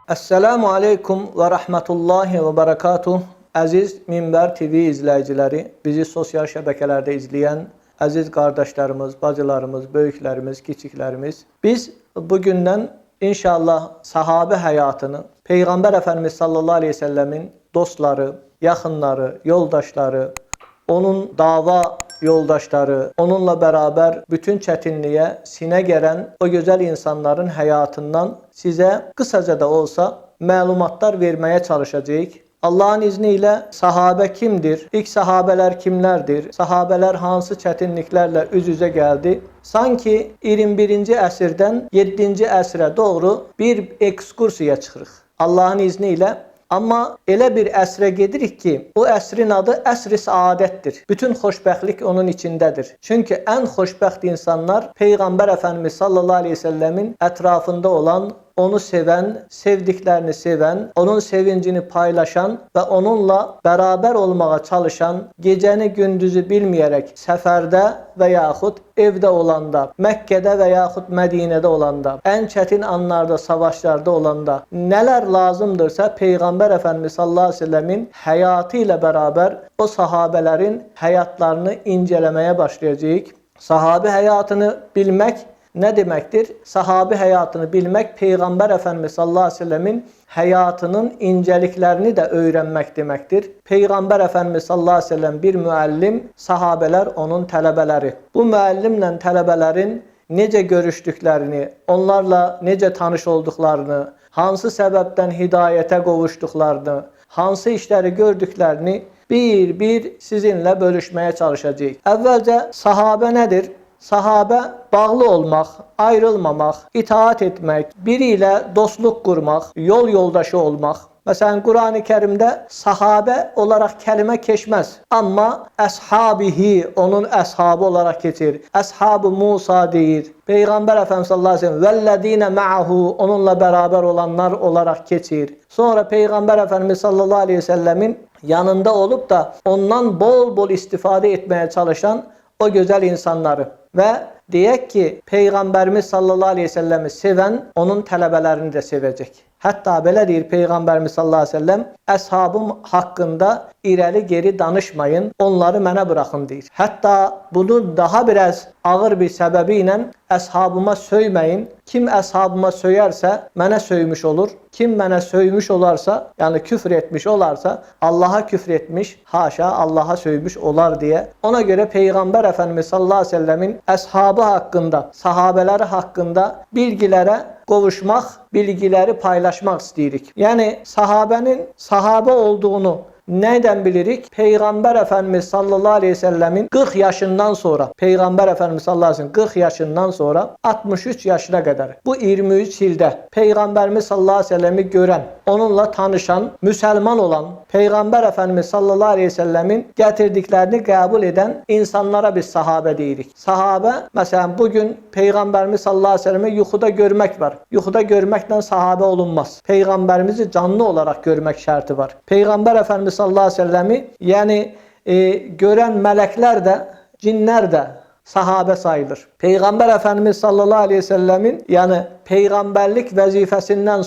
Esselamu Aleyküm ve Rahmetullahi ve Berekatuh. Əziz Minbər TV izləyiciləri, bizi sosial şəbəkələrdə izləyən əziz qardaşlarımız, bacılarımız, böyüklərimiz, kiçiklərimiz. Biz bugündən inşallah sahabə həyatını, Peyğəmbər Əfəndimiz sallallahu aleyhi ve sellemin dostları, yaxınları, yoldaşları, onun dava yoldaşları, onunla bərabər bütün çətinliyə sinə gərən o gözəl insanların həyatından sizə qısaca da olsa məlumatlar verməyə çalışacağıq. Allahın izni ilə sahabə kimdir? İlk sahabələr kimlərdir? Sahabələr hansı çətinliklərlə üz-üzə gəldi? Sanki 21-ci əsrdən 7-ci əsrə doğru bir ekskursiya çıxırıq. Allahın izni ilə. Amma elə bir əsrə gedirik ki, o əsrin adı əsr-i saadətdir. Bütün xoşbəxtlik onun içindədir. Çünki ən xoşbəxt insanlar Peyğəmbər Əfəndimiz sallallahu aleyhi ve sellemin ətrafında olan, onu sevən, sevdiklərini sevən, onun sevincini paylaşan və onunla bərabər olmağa çalışan, gecəni gündüzü bilməyərək səfərdə və yaxud evdə olanda, Məkkədə və yaxud Mədinədə olanda, ən çətin anlarda, savaşlarda olanda nələr lazımdırsa Peyğəmbər Əfəndimiz sallallahu aleyhi ve sellemin həyatı ilə bərabər o sahabələrin həyatlarını incələməyə başlayacağıq. Sahabə həyatını bilmək nə deməkdir? Sahabi həyatını bilmək, Peyğəmbər Əfəndimiz sallallahu aleyhi ve sellemin həyatının incəliklərini də öyrənmək deməkdir. Peyğəmbər Əfəndimiz sallallahu aleyhi ve sellem bir müəllim, sahabələr onun tələbələri. Bu müəllimlə tələbələrin necə görüşdüklərini, onlarla necə tanış olduqlarını, hansı səbəbdən hidayətə qovuşduqlarını, hansı işləri gördüklərini bir-bir sizinlə bölüşməyə çalışacağıq. Əvvəlcə sahabə nədir? Sahabə bağlı olmaq, ayrılmamaq, itaat etmək, biri ilə dostluq qurmaq, yol yoldaşı olmaq. Məsələn, Qurani Kərimdə sahabə olaraq kəlimə keçməz. Amma əshabihi, onun əshabı olaraq keçir. Əshab-ı Musa deyir. Peyğəmbər Əfəndimiz sallallahu aleyhi ve sellem vəllədinə ma'ahu, onunla bərabər olanlar olaraq keçir. Sonra Peyğəmbər Əfəndimiz sallallahu aleyhi ve sellemin yanında olub da ondan bol-bol istifadə etməyə çalışan o gözəl insanları. Və deyək ki, Peyğəmbərimiz sallallahu aleyhi ve sellemi sevən onun tələbələrini də sevəcək. Hətta belə deyir Peyğəmbərimiz sallallahu aleyhi ve sellem, əshabım haqqında irəli geri danışmayın, onları mənə buraxın deyir. Hətta bunu daha biraz ağır bir səbəbi ilə əshabıma söyməyin. Kim əshabıma söyərsə mənə söymüş olur. Kim mənə söymüş olarsa, yəni küfr etmiş olarsa, Allaha küfr etmiş, haşa Allaha söymüş olar deyə. Ona görə Peyğəmbər Əfəndimiz sallallahu aleyhi ve sellemin əshabı haqqında, sahabələri haqqında bilgilərə qovuşmaq, bilgiləri paylaşmaq istəyirik. Yəni sahabənin sahabə olduğunu nədən bilirik? Peyğəmbər Əfəndimiz sallallahu aleyhi ve sellemin 40 yaşından sonra, Peyğəmbər Əfəndimiz sallallahu aleyhi ve sellem 40 yaşından sonra 63 yaşına qədər, bu 23 ildə Peyğəmbərimiz sallallahu aleyhi ve sellemi görən, onunla tanışan, müsəlman olan, Peyğəmbər Əfəndimiz sallallahu aleyhi ve sellemin gətirdiklərini qəbul edən insanlara biz sahabə deyirik. Sahabə, məsələn, bugün Peyğəmbərimiz sallallahu aleyhi ve sellemi yuxuda görmək var. Yuxuda görməklə sahabə olunmaz. Peyğəmbərimizi canlı olaraq görmək şərti var. Peyğəmbər Əfəndimiz sallallahu aleyhi ve sellemi, yəni görən mələklər də, cinlər də sahabə sayılır. Peyğəmbər Əfəndimiz sallallahu aleyhi ve sellemin, yəni peyğəmbərlik vəzifəsindən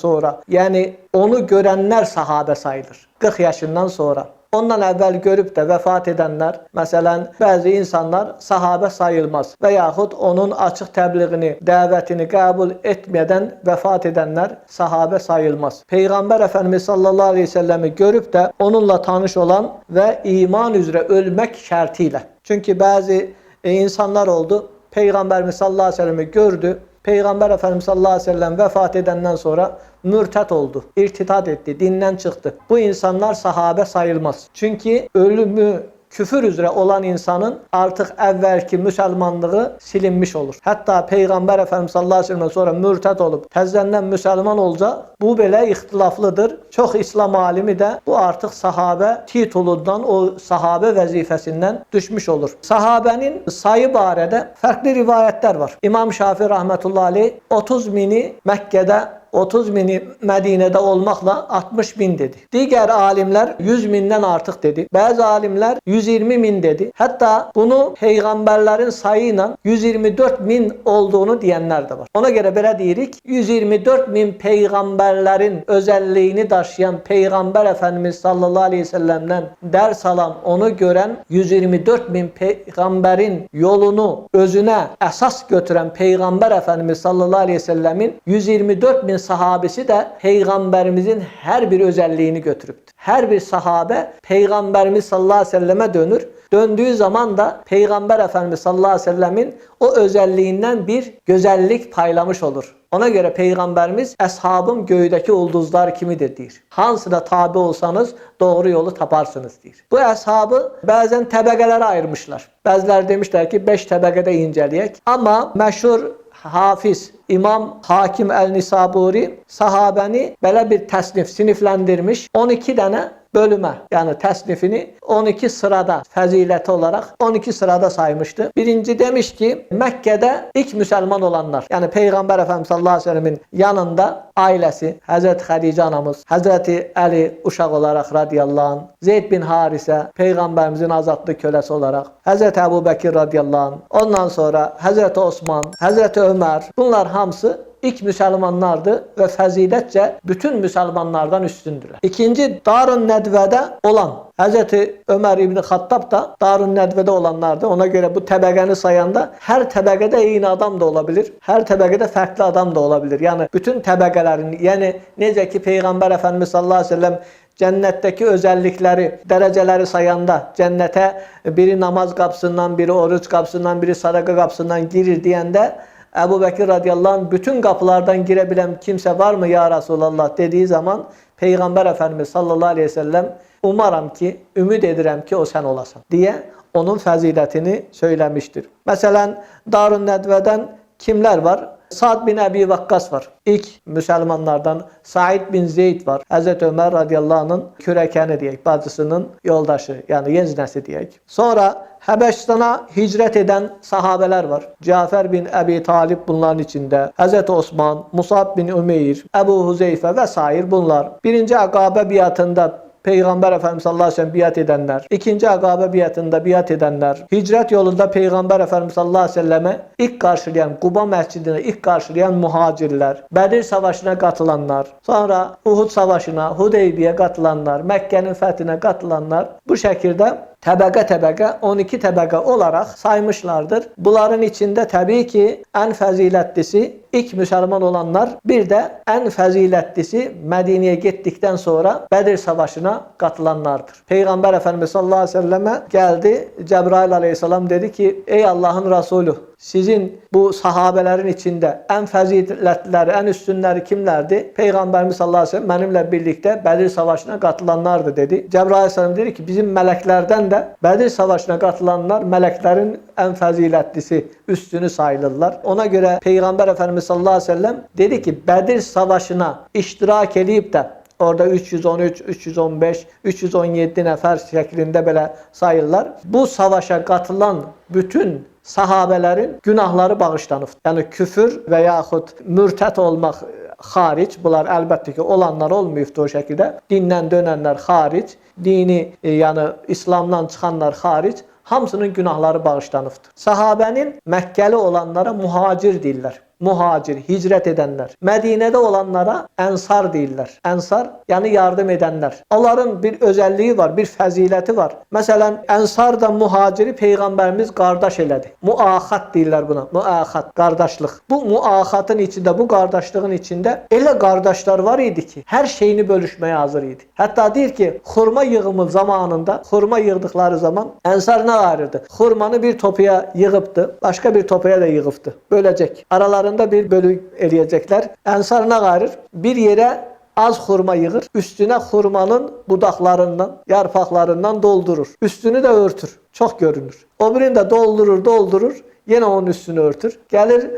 sonra, yəni onu görənlər sahabə sayılır. 40 yaşından sonra. Ondan əvvəl görüb də vəfat edənlər, məsələn, bəzi insanlar sahabə sayılmaz və yaxud onun açıq təbliğini, dəvətini qəbul etmədən vəfat edənlər sahabə sayılmaz. Peyğəmbər Əfəndimiz sallallahu aleyhi ve selləmi görüb də onunla tanış olan və iman üzrə ölmək şərti ilə. Çünki bəzi insanlar oldu, Peyğəmbərimiz sallallahu aleyhi ve selləmi gördü, Peyğəmbər Əfəndimiz sallallahu aleyhi ve sellem vəfat edəndən sonra mürtəd oldu, irtidad etdi, dindən çıxdı. Bu insanlar sahabə sayılmaz. Çünki ölümü küfür üzrə olan insanın artıq əvvəlki müsəlmanlığı silinmiş olur. Hətta Peyğəmbər Əfəndimiz sallallahu aleyhi ve sellem sonra mürtəd olub, təzədən müsəlman olca, bu belə ixtilaflıdır. Çox İslam alimi də bu artıq sahabə titulundan, o sahabə vəzifəsindən düşmüş olur. Sahabənin sayı barədə fərqli rivayətlər var. İmam Şafii rəhmətullahi aleyh 30 mini Məkkədə 30 bini Medine'de olmakla 60 bin dedi. Diğer alimler 100 binden artık dedi. Bazı alimler 120 bin dedi. Hatta bunu peygamberlerin sayıyla 124 bin olduğunu diyenler de var. Ona göre böyle deyirik, 124 bin peygamberlerin özelliğini taşıyan Peygamber Efendimiz sallallahu aleyhi ve sellem'den ders alan, onu gören 124 bin peygamberin yolunu özüne esas götüren Peygamber Efendimiz sallallahu aleyhi ve sellemin 124 bin sahabesi de Peygamberimizin her bir özelliğini götürüptür. Her bir sahabe Peygamberimiz sallallahu aleyhi ve selleme dönür. Döndüğü zaman da Peygamber Efendimiz sallallahu aleyhi ve sellemin o özelliğinden bir güzellik paylamış olur. Ona göre Peygamberimiz eshabım göğdeki ulduzlar kimidir deyir. Hansına tabi olsanız doğru yolu taparsınız deyir. Bu eshabı bazen təbəqələrə ayırmışlar. Bazıları demişler ki 5 təbəqədə inceleyek. Ama meşhur Hafiz İmam Hakim El-Nisaburi sahabəni belə bir təsnif, sinifləndirmiş. 12 dənə bölüme, yani təsnifini 12 sırada, fəziləti olarak 12 sırada saymıştı. Birinci demiş ki Mekke'de ilk Müslüman olanlar, yani Peygamber Efendimiz sallallahu aleyhi ve sellemin yanında ailesi, Hazreti Hadice anamız, Hazreti Ali uşaq olarak radiyallahu anh, Zeyd bin Harise Peygamberimizin azatlı kölesi olarak, Hazreti Ebu Bekir radiyallahu anh, ondan sonra Hazreti Osman, Hazreti Ömer, bunlar hamısı İlk Müslümanlardı ve fəzilətcə bütün Müslümanlardan üstündüler. İkinci Darun Nedve'de olan Hazreti Ömer İbni Hattab da Darun Nedve'de olanlardı. Ona göre bu təbəqəni sayanda her təbəqədə eyni adam da olabilir. Her təbəqədə farklı adam da olabilir. Yani bütün təbəqələrin, yani necə ki Peygamber Efendimiz sallallahu aleyhi ve sellem cennetteki özellikleri, dereceleri sayanda cennete biri namaz kapısından, biri oruç kapısından, biri sadaka kapısından girir diyende Ebu Bekir radıyallahu anh bütün kapılardan girebilen kimse var mı ya Resulallah dediği zaman Peygamber Efendimiz sallallahu aleyhi ve sellem umaram ki, ümid edirəm ki o sen olasın diye onun fəzilətini söylemiştir. Mesela Darun Nedve'den kimler var? Sa'd bin Ebi Vakkas var. İlk Müslümanlardan Said bin Zeyd var. Hazreti Ömer radıyallahu anh'ın kürekeni diyek, bacısının yoldaşı, yani yeznesi diyek. Sonra Habeşistan'a hicret eden sahabeler var. Cafer bin Ebi Talib bunların içinde. Hazreti Osman, Musab bin Ümeyr, Ebu Huzeyfe vesaire bunlar. Birinci Akabe biatında Peygamber Efendimiz sallallahu aleyhi ve sellem biat edenler, ikinci Akabe biatında biat edenler, hicret yolunda Peygamber Efendimiz sallallahu aleyhi ve selleme ilk karşılayan, Quba mescidine ilk karşılayan muhacirler, Bedir Savaşı'na katılanlar, sonra Uhud Savaşı'na, Hudeybiye katılanlar, Mekke'nin fethine katılanlar bu şekilde təbəqə 12 təbəqə olarak saymışlardır. Bunların içinde tabii ki en faziletlisi ilk Müslüman olanlar, bir de en faziletlisi Medine'ye gittikten sonra Bedir Savaşı'na katılanlardır. Peygamber Efendimiz sallallahu aleyhi ve selleme geldi. Cebrail aleyhisselam dedi ki ey Allah'ın Resulü, sizin bu sahabelerin içinde en faziletlileri, en üstünleri kimlerdi? Peygamberimiz sallallahu aleyhi ve sellem benimle birlikte Bedir Savaşı'na katılanlardı dedi. Cebrail aleyhisselam dedi ki bizim meleklerden de Bedir Savaşı'na katılanlar meleklerin en faziletlisi, üstünü sayılırlar. Ona göre Peygamber Efendimiz sallallahu aleyhi ve sellem dedi ki Bedir Savaşı'na iştirak edip de orada 313, 315, 317 nefer şeklinde böyle sayırlar. Bu savaşa katılan bütün sahabelerin günahları bağışlanıb. Yani küfür ve yahut mürtət olmaq hariç, bunlar əlbəttə ki olanlar olmayıbdı o şəkildə. Dindən dönənlər hariç, dini yani İslamdan çıxanlar hariç hamısının günahları bağışlanıbdır. Sahabenin Məkkəli olanlara muhacir deyirlər. Muhacir, hicret edenler. Medine'de olanlara ensar değiller. Ensar yani yardım edenler. Onların bir özelliği var, bir fəzileti var. Mesela ensar da muhaciri Peygamberimiz kardeş elədi. Muahat deyirlər buna. Muahat, kardeşlik. Bu muahatın içinde, bu kardeşliğin içinde elə kardeşler var idi ki her şeyini bölüşmeye hazır idi. Hatta deyir ki xurma yığımı zamanında, xurma yığdıkları zaman ensar ne ayırdı? Xurmanı bir topaya yığıbdı, başka bir topaya da yığıbdı. Bölecek. Aralarında bir bölü eləyəcəklər. Ensar ne ayırır? Bir yere az xurma yığır, üstüne xurmanın budaklarından, yarpaqlarından doldurur. Üstünü de örtür. Çok görünür. O birini de doldurur, yine onun üstünü örtür. Gelir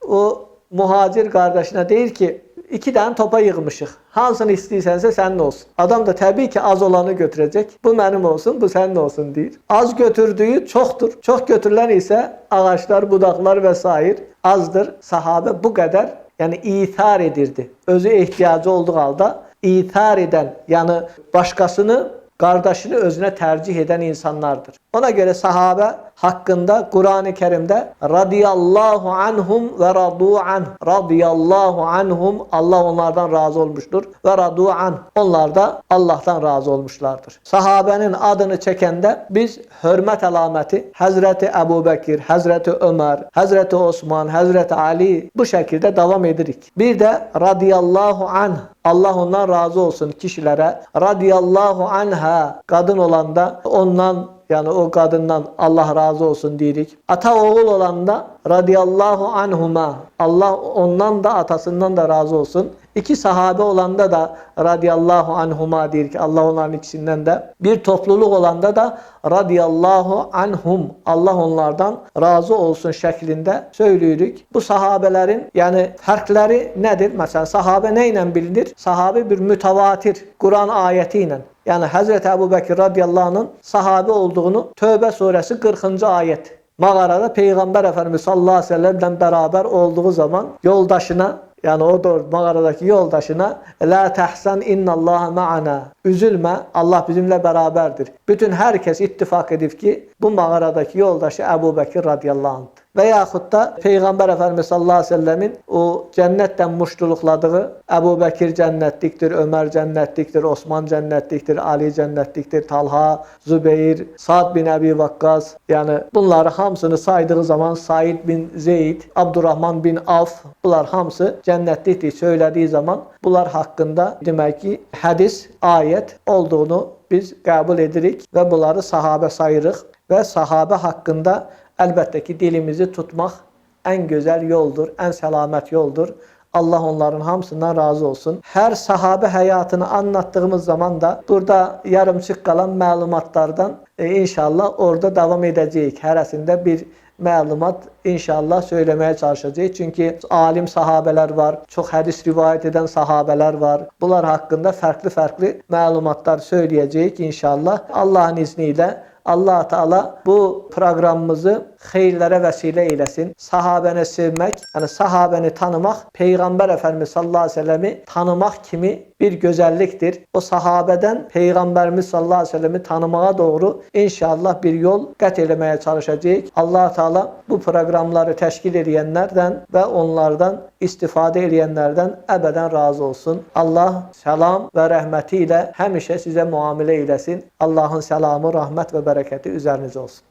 o muhacir kardeşine deyir ki 2 tane topa yığmışıq. Hansını istəyirsənsə sənin olsun. Adam da təbii ki az olanı götürəcək. Bu mənim olsun, bu sənin olsun deyir. Az götürdüyü çoxdur. Çox götürülən isə ağaçlar, budaqlar və s. azdır. Sahabe bu qədər Yəni ithar edirdi. Özü ehtiyacı olduğu halda ithar eden, yani başkasını, kardeşini özüne tercih eden insanlardır. Ona göre sahabe hakkında Kur'an-ı Kerim'de radıyallahu anhum ve radu anh. Radıyallahu anhum, Allah onlardan razı olmuştur. Ve radu anh, onlar da Allah'tan razı olmuşlardır. Sahabenin adını çekende biz hürmet alameti Hazreti Ebu Bekir, Hazreti Ömer, Hazreti Osman, Hazreti Ali bu şekilde devam edirik. Bir de radıyallahu anh, Allah ondan razı olsun kişilere. Radıyallahu anha, kadın olan da ondan, yani o kadından Allah razı olsun deyirik. Ata oğul olan da radıyallahu anhuma, Allah ondan da atasından da razı olsun. İki sahabe olanda da radıyallahu anhuma deyirik. Allah onların ikisinden de. Bir topluluk olanda da radıyallahu anhum, Allah onlardan razı olsun şeklinde söylüyoruz. Bu sahabelerin yani farkları nedir? Mesela sahabe neyle bilinir? Sahabe bir mütevatir Kur'an ayetiyle. Yani Hazreti Ebu Bekir radıyallahu anh'ın sahabe olduğunu Tövbe suresi 40. ayet. Mağarada Peygamber Efendimiz sallallahu aleyhi ve sellem'le beraber olduğu zaman yoldaşına, yani o da mağaradaki yoldaşına la tahzan innallaha ma'ana, üzülme, Allah bizimle beraberdir. Bütün herkes ittifak edip ki bu mağaradaki yoldaşı Ebu Bekir radıyallahu anh. Veyahut da Peygamber Efendimiz sallallahu aleyhi ve sellemin o cennetten muştulukladığı Ebu Bekir cennetliktir, Ömer cennetliktir, Osman cennetliktir, Ali cennetliktir, Talha, Zübeyir, Sa'd bin Ebi Vakkas, yani bunları hamısını saydığı zaman Said bin Zeyd, Abdurrahman bin Avf, bunlar hamısı cennetliktir söylediği zaman bunlar hakkında demek ki hadis, ayet olduğunu biz kabul edirik ve bunları sahabe sayırıq ve sahabe hakkında elbette ki dilimizi tutmak en güzel yoldur, en selamet yoldur. Allah onların hamısından razı olsun. Her sahabe hayatını anlattığımız zaman da burada yarımçıq kalan məlumatlardan inşallah orada devam edeceğiz. Herəsində bir məlumat inşallah söylemeye çalışacağız. Çünkü alim sahabeler var, çok hadis rivayet eden sahabeler var. Bunlar hakkında farklı məlumatlar söyleyeceğiz inşallah. Allah'ın izniyle Allah Teala bu programımızı hayırlara vesile eylesin. Sahabeni sevmek, yani sahabeni tanımak, Peygamber Efendimiz sallallahu aleyhi ve sellemi tanımak kimi bir güzelliktir. O sahabeden Peygamberimiz sallallahu aleyhi ve sellemi tanımaya doğru inşallah bir yol kat etmeye çalışacağız. Allah Teala bu programları teşkil edenlerden ve onlardan istifade edenlerden ebeden razı olsun. Allah selam ve rahmetiyle hemişe size muamele eylesin. Allah'ın selamı, rahmet ve bereketi üzerinize olsun.